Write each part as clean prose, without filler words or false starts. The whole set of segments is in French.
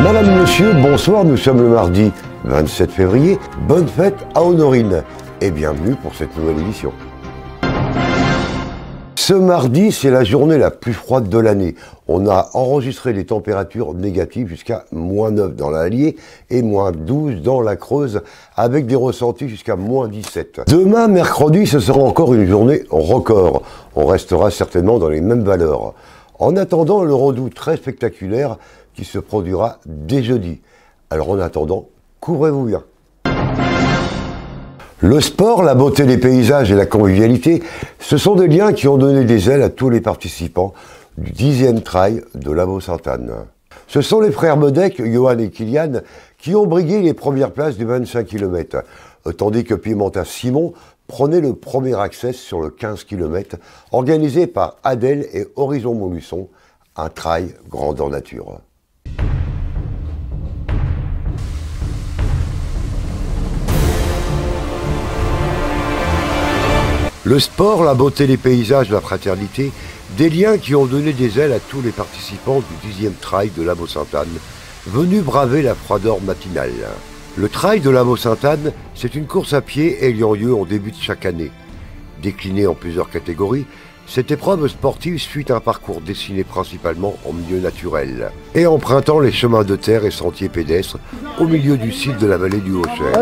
Madame, monsieur, bonsoir, nous sommes le mardi 27 février. Bonne fête à Honorine et bienvenue pour cette nouvelle édition. Ce mardi, c'est la journée la plus froide de l'année. On a enregistré des températures négatives jusqu'à -9 dans l'Allier et -12 dans la Creuse, avec des ressentis jusqu'à -17. Demain, mercredi, ce sera encore une journée record. On restera certainement dans les mêmes valeurs. En attendant, le redout très spectaculaire qui se produira dès jeudi. Alors en attendant, couvrez-vous bien. Le sport, la beauté des paysages et la convivialité, ce sont des liens qui ont donné des ailes à tous les participants du 10e trail de la Baud-Sainte-Anne. Ce sont les frères Medec, Johan et Kylian, qui ont brigué les premières places du 25 km, tandis que Pimenta Simon prenait le premier accès sur le 15 km, organisé par Adèle et Horizon Montluçon, un trail grandeur nature. Le sport, la beauté des paysages, la fraternité, des liens qui ont donné des ailes à tous les participants du 10e trail de la Baud-Sainte-Anne, venus braver la froideur matinale. Le trail de la Baud-Sainte-Anne, c'est une course à pied ayant lieu en début de chaque année. Déclinée en plusieurs catégories, cette épreuve sportive suit un parcours dessiné principalement en milieu naturel et empruntant les chemins de terre et sentiers pédestres au milieu du site de la vallée du Haut-Cher.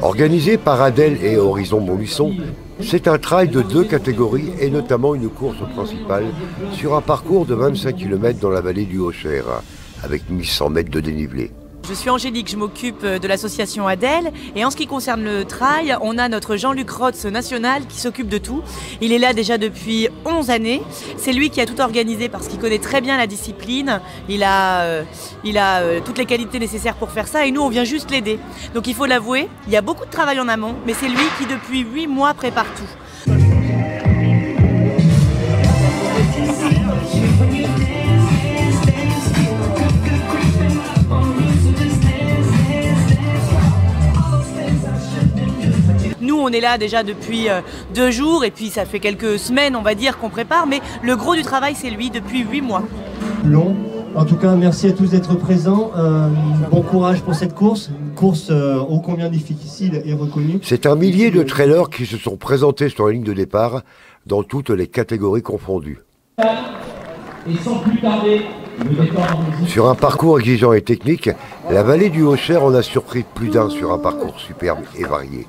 Organisé par Adèle et Horizon Montluçon, c'est un trail de 2 catégories et notamment une course principale sur un parcours de 25 km dans la vallée du Haut-Cher, avec 1100 mètres de dénivelé. Je suis Angélique, je m'occupe de l'association Adèle et en ce qui concerne le trail, on a notre Jean-Luc Rotz national qui s'occupe de tout. Il est là déjà depuis 11 années. C'est lui qui a tout organisé parce qu'il connaît très bien la discipline. Il a toutes les qualités nécessaires pour faire ça et nous on vient juste l'aider. Donc il faut l'avouer, il y a beaucoup de travail en amont, mais c'est lui qui depuis 8 mois prépare tout. Nous, on est là déjà depuis 2 jours et puis ça fait quelques semaines, on va dire, qu'on prépare, mais le gros du travail, c'est lui depuis 8 mois. Long. En tout cas, merci à tous d'être présents. Bon courage pour cette course. Une course ô combien difficile et reconnue. C'est un millier de trailers qui se sont présentés sur la ligne de départ dans toutes les catégories confondues. Et sans plus tarder, le départ en... Sur un parcours exigeant et technique, la vallée du Haut-Cher en a surpris plus d'un sur un parcours superbe et varié.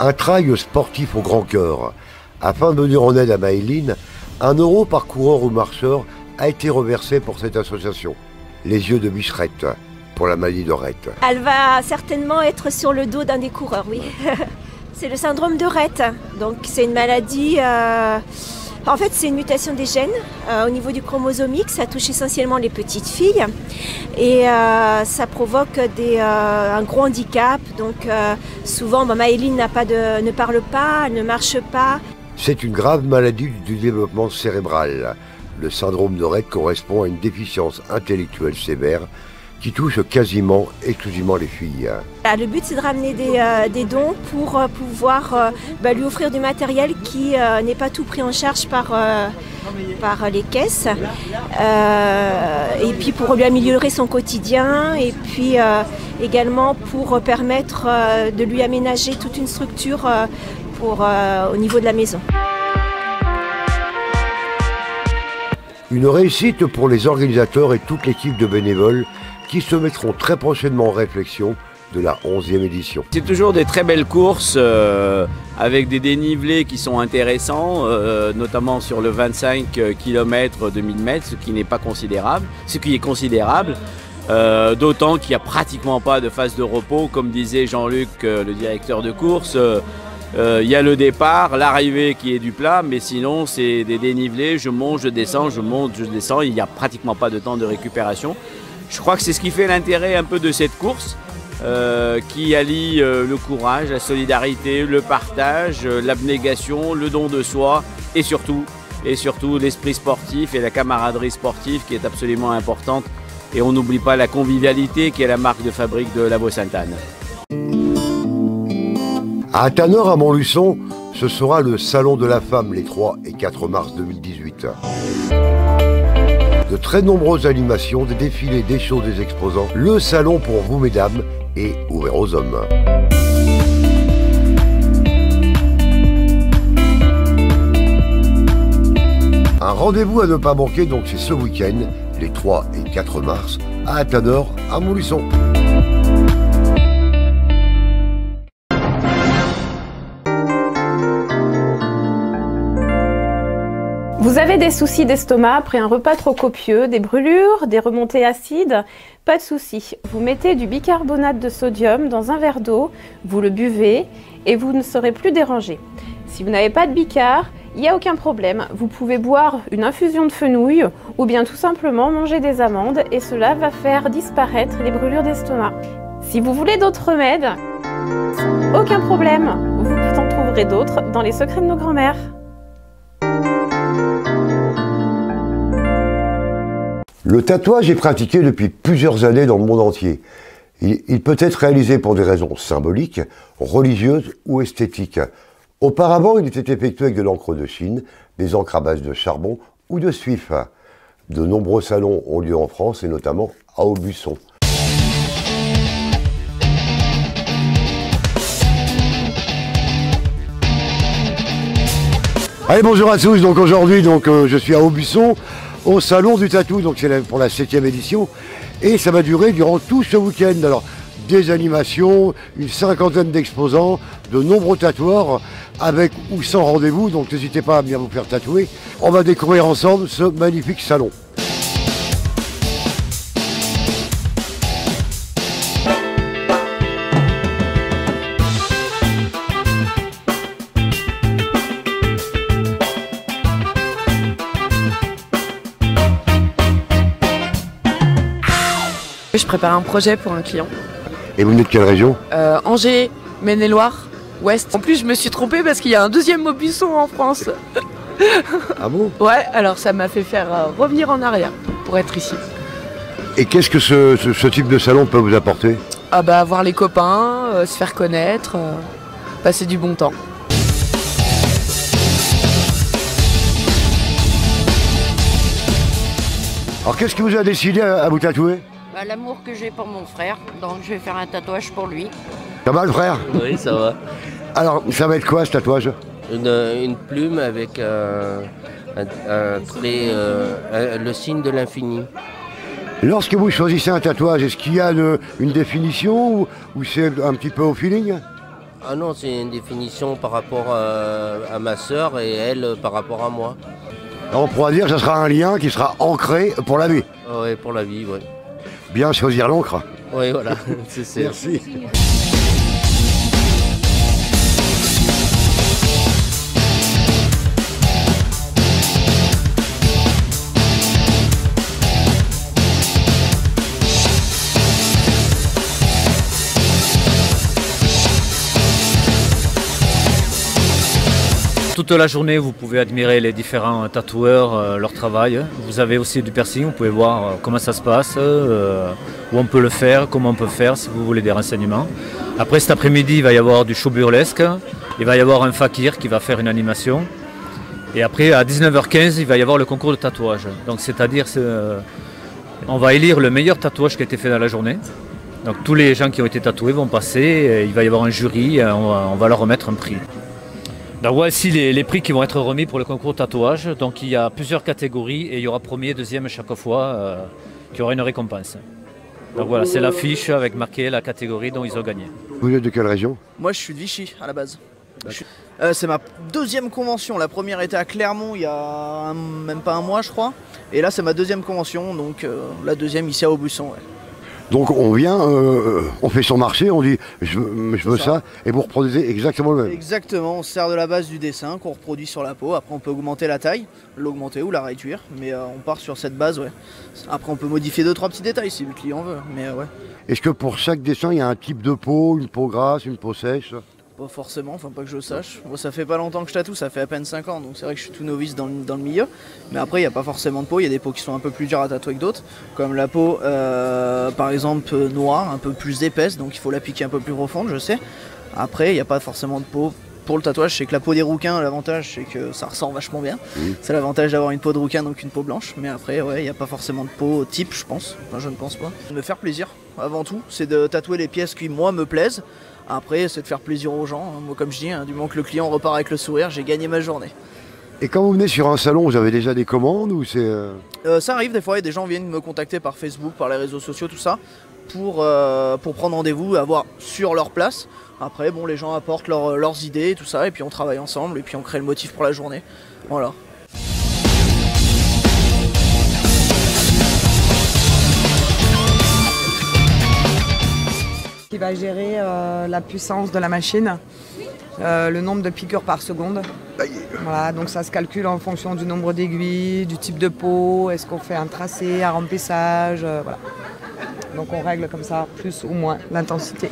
Un trail sportif au grand cœur. Afin de venir en aide à Maëline, 1 € par coureur ou marcheur a été reversé pour cette association. Les yeux de Bicherette, pour la maladie de Rett. Elle va certainement être sur le dos d'un des coureurs, oui. C'est le syndrome de Rett. Donc c'est une maladie... En fait, c'est une mutation des gènes au niveau du chromosome X. Ça touche essentiellement les petites filles et ça provoque un gros handicap. Donc souvent, Maëline ne parle pas, elle ne marche pas. C'est une grave maladie du développement cérébral. Le syndrome de Rett correspond à une déficience intellectuelle sévère qui touche quasiment exclusivement les filles. Le but, c'est de ramener des dons pour pouvoir lui offrir du matériel qui n'est pas tout pris en charge par les caisses. Et puis pour lui améliorer son quotidien et puis également pour permettre de lui aménager toute une structure au niveau de la maison. Une réussite pour les organisateurs et toute l'équipe de bénévoles qui se mettront très prochainement en réflexion de la 11e édition. C'est toujours des très belles courses avec des dénivelés qui sont intéressants, notamment sur le 25 km de 1000 mètres, ce qui n'est pas considérable, ce qui est considérable. D'autant qu'il n'y a pratiquement pas de phase de repos, comme disait Jean-Luc, le directeur de course. Il y a le départ, l'arrivée qui est du plat, mais sinon c'est des dénivelés, je monte, je descends, je monte, je descends, il n'y a pratiquement pas de temps de récupération. Je crois que c'est ce qui fait l'intérêt un peu de cette course, qui allie le courage, la solidarité, le partage, l'abnégation, le don de soi et surtout et surtout l'esprit sportif et la camaraderie sportive qui est absolument importante. Et on n'oublie pas la convivialité qui est la marque de fabrique de la Baud-Sainte-Anne. À Tanneur, à Montluçon, ce sera le Salon de la Femme les 3 et 4 mars 2018. De très nombreuses animations, des défilés, des shows, des exposants. Le salon pour vous, mesdames, est ouvert aux hommes. Un rendez-vous à ne pas manquer, donc c'est ce week-end, les 3 et 4 mars, à Tanneur, à Montluçon. Vous avez des soucis d'estomac après un repas trop copieux, des brûlures, des remontées acides? Pas de souci. Vous mettez du bicarbonate de sodium dans un verre d'eau, vous le buvez et vous ne serez plus dérangé. Si vous n'avez pas de bicar, il n'y a aucun problème. Vous pouvez boire une infusion de fenouil ou bien tout simplement manger des amandes et cela va faire disparaître les brûlures d'estomac. Si vous voulez d'autres remèdes, aucun problème. Vous en trouverez d'autres dans les secrets de nos grands-mères. Le tatouage est pratiqué depuis plusieurs années dans le monde entier. Il peut être réalisé pour des raisons symboliques, religieuses ou esthétiques. Auparavant, il était effectué avec de l'encre de Chine, des encres à base de charbon ou de suif. De nombreux salons ont lieu en France et notamment à Aubusson. Allez, bonjour à tous. Donc aujourd'hui, je suis à Aubusson, au salon du tatou. Donc c'est pour la 7e édition et ça va durer durant tout ce week-end. Alors des animations, une cinquantaine d'exposants, de nombreux tatoueurs avec ou sans rendez-vous. Donc n'hésitez pas à bien vous faire tatouer. On va découvrir ensemble ce magnifique salon. Je prépare un projet pour un client. Et vous venez de quelle région? Angers, Maine-et-Loire, Ouest. En plus, je me suis trompée parce qu'il y a un deuxième Aubusson en France. Ah bon? Ouais, alors ça m'a fait faire revenir en arrière pour être ici. Et qu'est-ce que ce type de salon peut vous apporter? Ah bah, voir les copains, se faire connaître, passer du bon temps. Alors qu'est-ce qui vous a décidé à vous tatouer? Bah, l'amour que j'ai pour mon frère, donc je vais faire un tatouage pour lui. Ça va le frère? Oui, ça va. Alors ça va être quoi ce tatouage? Une plume avec un trait, le signe de l'infini. Lorsque vous choisissez un tatouage, est-ce qu'il y a une définition ou c'est un petit peu au feeling? Ah non, c'est une définition par rapport à ma sœur et elle par rapport à moi. Alors, on pourra dire que ce sera un lien qui sera ancré pour la vie. Oui, pour la vie, oui. Bien choisir l'encre. Oui, voilà, c'est Merci. Toute la journée, vous pouvez admirer les différents tatoueurs, leur travail. Vous avez aussi du piercing, vous pouvez voir comment ça se passe, où on peut le faire, comment on peut faire, si vous voulez des renseignements. Après, cet après-midi, il va y avoir du show burlesque. Il va y avoir un fakir qui va faire une animation. Et après, à 19h15, il va y avoir le concours de tatouage. Donc, c'est-à-dire, on va élire le meilleur tatouage qui a été fait dans la journée. Donc, tous les gens qui ont été tatoués vont passer. Et il va y avoir un jury, on va leur remettre un prix. Donc voici les prix qui vont être remis pour le concours tatouage. Donc il y a plusieurs catégories et il y aura premier, deuxième chaque fois qui aura une récompense. Donc voilà, c'est l'affiche avec marqué la catégorie dont ils ont gagné. Vous êtes de quelle région? Moi je suis de Vichy à la base. C'est ma deuxième convention. La première était à Clermont il y a même pas un mois je crois. Et là c'est ma deuxième convention, donc la deuxième ici à Aubusson. Ouais. Donc on vient, on fait son marché, on dit je veux ça, et vous reproduisez exactement le même. Exactement, on se sert de la base du dessin qu'on reproduit sur la peau. Après on peut augmenter la taille, l'augmenter ou la réduire, mais on part sur cette base, ouais. Après on peut modifier 2-3 petits détails si le client veut, mais ouais. Est-ce que pour chaque dessin il y a un type de peau, une peau grasse, une peau sèche? Pas forcément, enfin pas que je sache. Moi ça fait pas longtemps que je tatoue, ça fait à peine 5 ans, donc c'est vrai que je suis tout novice dans le milieu. Mais après il n'y a pas forcément de peau, il y a des peaux qui sont un peu plus dures à tatouer que d'autres. Comme la peau par exemple noire, un peu plus épaisse, donc il faut la piquer un peu plus profonde, je sais. Après il n'y a pas forcément de peau. Pour le tatouage, c'est que la peau des rouquins, l'avantage c'est que ça ressort vachement bien. C'est l'avantage d'avoir une peau de rouquin, donc une peau blanche. Mais après, ouais, il n'y a pas forcément de peau type, je pense. Enfin, je ne pense pas. Me faire plaisir, avant tout, c'est de tatouer les pièces qui, moi, me plaisent. Après, c'est de faire plaisir aux gens. Moi, comme je dis, du moment que le client repart avec le sourire, j'ai gagné ma journée. Et quand vous venez sur un salon, vous avez déjà des commandes ou c'est... Ça arrive des fois, et des gens viennent me contacter par Facebook, par les réseaux sociaux, tout ça, pour prendre rendez-vous, avoir sur leur place. Après, bon, les gens apportent leurs idées, tout ça, et puis on travaille ensemble, et puis on crée le motif pour la journée. Voilà. Qui va gérer la puissance de la machine, le nombre de piqûres par seconde. Voilà, donc ça se calcule en fonction du nombre d'aiguilles, du type de peau, est-ce qu'on fait un tracé, un remplissage, voilà. Donc on règle comme ça, plus ou moins l'intensité.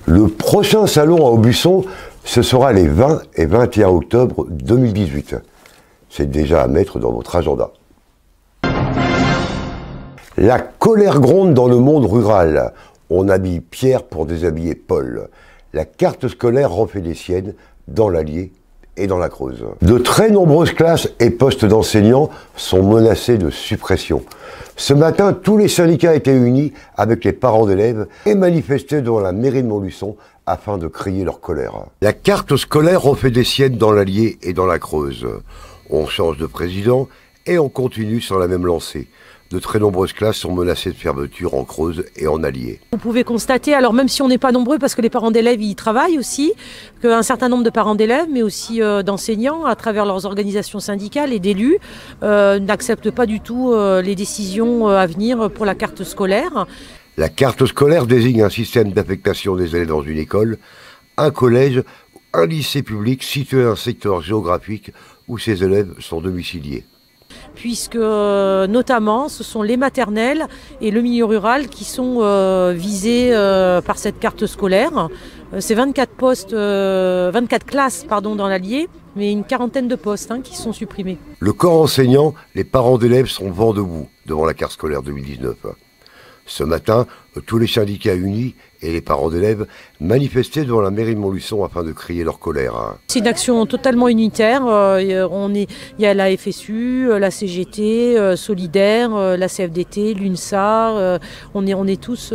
Le prochain salon à Aubusson, ce sera les 20 et 21 octobre 2018. C'est déjà à mettre dans votre agenda. La colère gronde dans le monde rural. On habille Pierre pour déshabiller Paul. La carte scolaire refait des siennes dans l'Allier et dans la Creuse. De très nombreuses classes et postes d'enseignants sont menacés de suppression. Ce matin, tous les syndicats étaient unis avec les parents d'élèves et manifestaient devant la mairie de Montluçon afin de crier leur colère. La carte scolaire refait des siennes dans l'Allier et dans la Creuse. On change de président et on continue sur la même lancée. De très nombreuses classes sont menacées de fermeture en Creuse et en Allier. Vous pouvez constater, alors même si on n'est pas nombreux, parce que les parents d'élèves y travaillent aussi, qu'un certain nombre de parents d'élèves, mais aussi d'enseignants, à travers leurs organisations syndicales et d'élus, n'acceptent pas du tout les décisions à venir pour la carte scolaire. La carte scolaire désigne un système d'affectation des élèves dans une école, un collège ou un lycée public situé dans un secteur géographique où ces élèves sont domiciliés. Puisque notamment ce sont les maternelles et le milieu rural qui sont visés par cette carte scolaire. C'est 24 classes dans l'Allier, mais une quarantaine de postes qui sont supprimés. Le corps enseignant, les parents d'élèves sont vent debout devant la carte scolaire 2019. Ce matin, tous les syndicats unis et les parents d'élèves manifestaient devant la mairie de Montluçon afin de crier leur colère. C'est une action totalement unitaire. Il y a la FSU, la CGT, Solidaire, la CFDT, l'UNSA. On est tous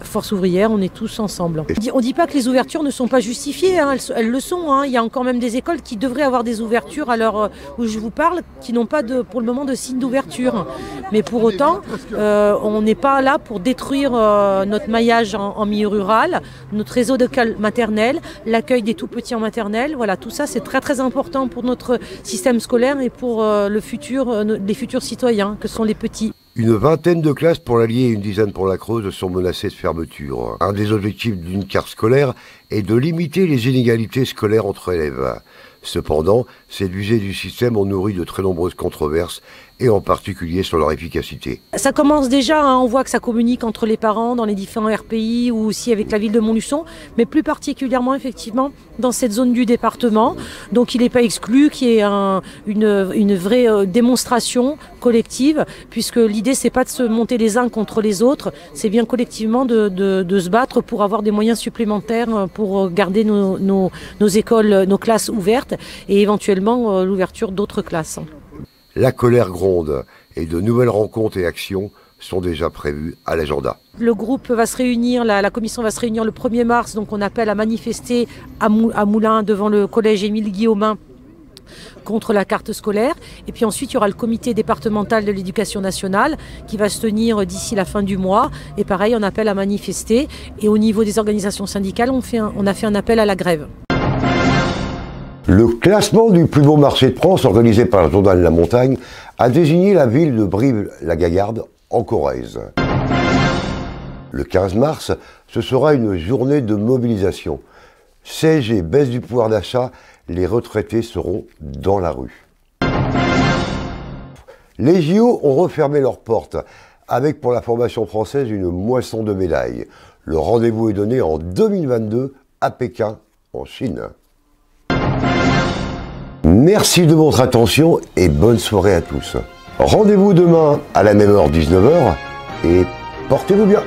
force ouvrière, on est tous ensemble. On ne dit pas que les ouvertures ne sont pas justifiées, elles le sont. Il y a encore même des écoles qui devraient avoir des ouvertures à l'heure où je vous parle, qui n'ont pas pour le moment de signe d'ouverture. Mais pour autant, on n'est pas là pour détruire notre maillage en milieu rural, notre réseau d'écoles maternelles, l'accueil des tout-petits en maternelle. Voilà, tout ça c'est très très important pour notre système scolaire et pour les futurs citoyens que sont les petits. Une vingtaine de classes pour l'Allier et une dizaine pour la Creuse sont menacées de fermeture. Un des objectifs d'une carte scolaire est de limiter les inégalités scolaires entre élèves. Cependant, ces usagers du système ont nourri de très nombreuses controverses, et en particulier sur leur efficacité. Ça commence déjà, on voit que ça communique entre les parents dans les différents RPI ou aussi avec la ville de Montluçon, mais plus particulièrement effectivement dans cette zone du département. Donc il n'est pas exclu qu'il y ait une vraie démonstration collective, puisque l'idée c'est pas de se monter les uns contre les autres, c'est bien collectivement de se battre pour avoir des moyens supplémentaires pour garder nos écoles, nos classes ouvertes et éventuellement l'ouverture d'autres classes. La colère gronde et de nouvelles rencontres et actions sont déjà prévues à l'agenda. Le groupe va se réunir, la commission va se réunir le 1er mars, donc on appelle à manifester à Moulins devant le collège Émile Guillaumin contre la carte scolaire. Et puis ensuite, il y aura le comité départemental de l'éducation nationale qui va se tenir d'ici la fin du mois. Et pareil, on appelle à manifester. Et au niveau des organisations syndicales, on a fait un appel à la grève. Le classement du plus beau marché de France, organisé par le journal La Montagne, a désigné la ville de Brive-la-Gaillarde en Corrèze. Le 15 mars, ce sera une journée de mobilisation. CSG, baisse du pouvoir d'achat, les retraités seront dans la rue. Les JO ont refermé leurs portes, avec pour la formation française une moisson de médailles. Le rendez-vous est donné en 2022 à Pékin, en Chine. Merci de votre attention et bonne soirée à tous. Rendez-vous demain à la même heure, 19h, et portez-vous bien.